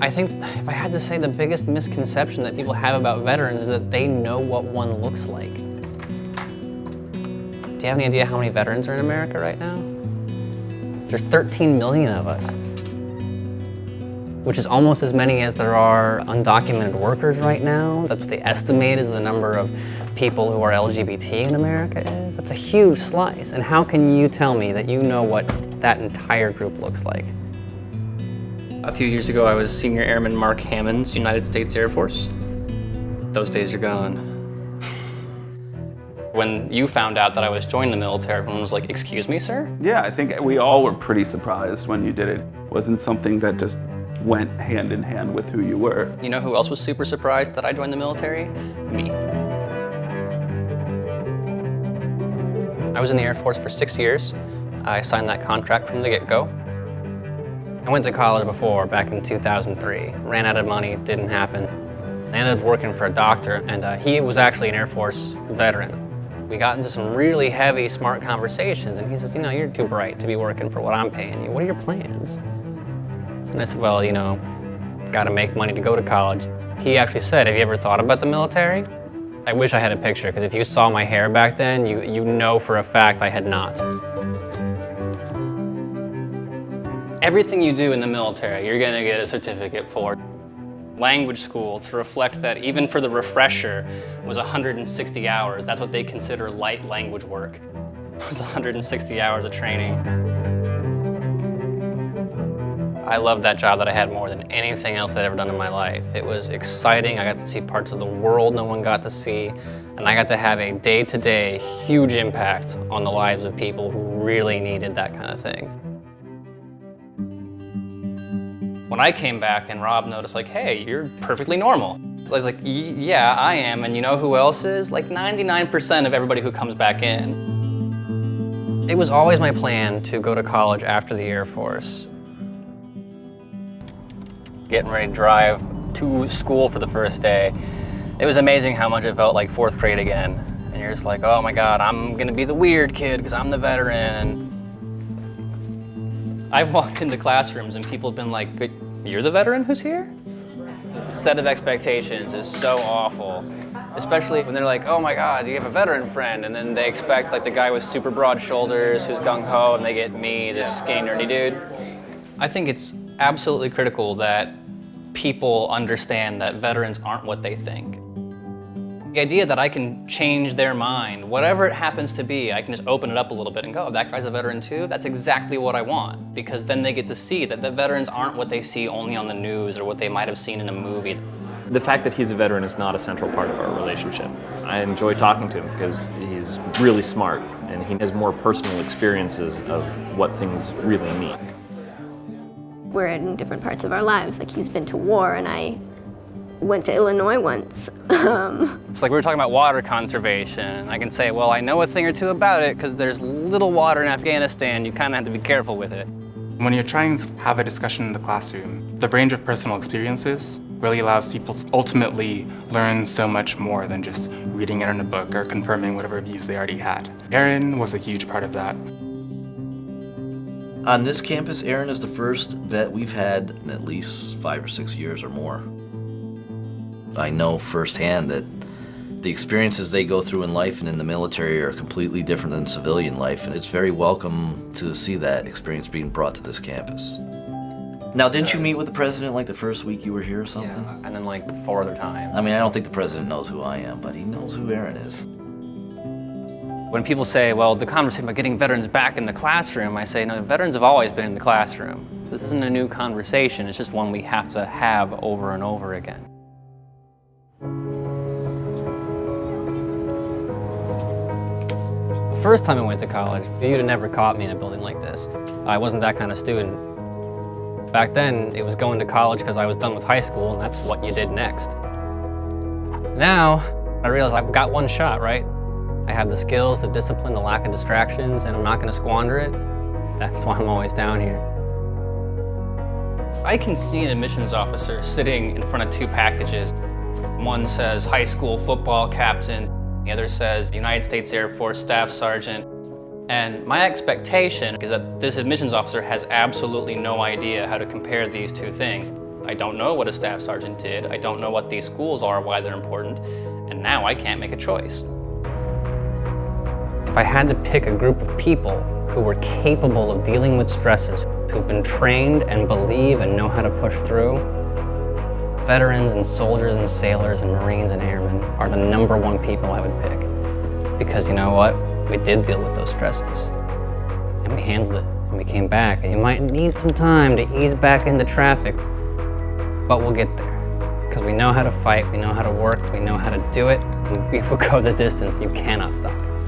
I think if I had to say the biggest misconception that people have about veterans is that they know what one looks like. Do you have any idea how many veterans are in America right now? There's 13 million of us, which is almost as many as there are undocumented workers right now. That's what they estimate is the number of people who are LGBT in America is. That's a huge slice. And how can you tell me that you know what that entire group looks like? A few years ago, I was Senior Airman Mark Hammond's United States Air Force. Those days are gone. When you found out that I was joining the military, everyone was like, "Excuse me, sir?" Yeah, I think we all were pretty surprised when you did it. It wasn't something that just went hand in hand with who you were. You know who else was super surprised that I joined the military? Me. I was in the Air Force for 6 years. I signed that contract from the get-go. I went to college before, back in 2003. Ran out of money, didn't happen. I ended up working for a doctor, and he was actually an Air Force veteran. We got into some really heavy, smart conversations, and he says, "You know, you're too bright to be working for what I'm paying you. What are your plans?" And I said, "Well, you know, gotta make money to go to college." He actually said, "Have you ever thought about the military?" I wish I had a picture, because if you saw my hair back then, you know for a fact I had not. Everything you do in the military, you're gonna get a certificate for. Language school, to reflect that even for the refresher, was 160 hours. That's what they consider light language work. It was 160 hours of training. I loved that job that I had more than anything else I'd ever done in my life. It was exciting. I got to see parts of the world no one got to see, and I got to have a day-to-day huge impact on the lives of people who really needed that kind of thing. When I came back and Rob noticed, like, "Hey, you're perfectly normal." So I was like, "Yeah, I am, and you know who else is?" Like 99% of everybody who comes back in. It was always my plan to go to college after the Air Force. Getting ready to drive to school for the first day, it was amazing how much it felt like 4th grade again. And you're just like, "Oh my God, I'm gonna be the weird kid because I'm the veteran." I've walked into classrooms and people have been like, "You're the veteran who's here?" The set of expectations is so awful, especially when they're like, "Oh my God, you have a veteran friend," and then they expect like the guy with super broad shoulders who's gung-ho, and they get me, this skinny nerdy dude. I think it's absolutely critical that people understand that veterans aren't what they think. The idea that I can change their mind, whatever it happens to be, I can just open it up a little bit and go, "That guy's a veteran too?" That's exactly what I want, because then they get to see that the veterans aren't what they see only on the news or what they might have seen in a movie. The fact that he's a veteran is not a central part of our relationship. I enjoy talking to him because he's really smart and he has more personal experiences of what things really mean. We're in different parts of our lives. Like, he's been to war, and I went to Illinois once. It's like we were talking about water conservation. I can say, well, I know a thing or two about it because there's little water in Afghanistan. You kind of have to be careful with it. When you're trying to have a discussion in the classroom, the range of personal experiences really allows people to ultimately learn so much more than just reading it in a book or confirming whatever views they already had. Aaron was a huge part of that. On this campus, Aaron is the first vet we've had in at least 5 or 6 years or more. I know firsthand that the experiences they go through in life and in the military are completely different than civilian life, and it's very welcome to see that experience being brought to this campus. Now, didn't you meet with the president like the first week you were here or something? Yeah, and then like 4 other times. I mean, I don't think the president knows who I am, but he knows who Aaron is. When people say, well, the conversation about getting veterans back in the classroom, I say, no, veterans have always been in the classroom. This isn't a new conversation, it's just one we have to have over and over again. The first time I went to college, you'd have never caught me in a building like this. I wasn't that kind of student. Back then, it was going to college because I was done with high school, and that's what you did next. Now, I realize I've got one shot, right? I have the skills, the discipline, the lack of distractions, and I'm not going to squander it. That's why I'm always down here. I can see an admissions officer sitting in front of 2 packages. One says high school football captain, the other says United States Air Force Staff Sergeant. And my expectation is that this admissions officer has absolutely no idea how to compare these 2 things. I don't know what a staff sergeant did. I don't know what these schools are, why they're important, and now I can't make a choice. If I had to pick a group of people who were capable of dealing with stresses, who've been trained and believe and know how to push through, veterans and soldiers and sailors and Marines and airmen are the #1 people I would pick. Because you know what? We did deal with those stresses. And we handled it. And we came back. And you might need some time to ease back into traffic. But we'll get there. Because we know how to fight, we know how to work, we know how to do it, and we will go the distance. You cannot stop us.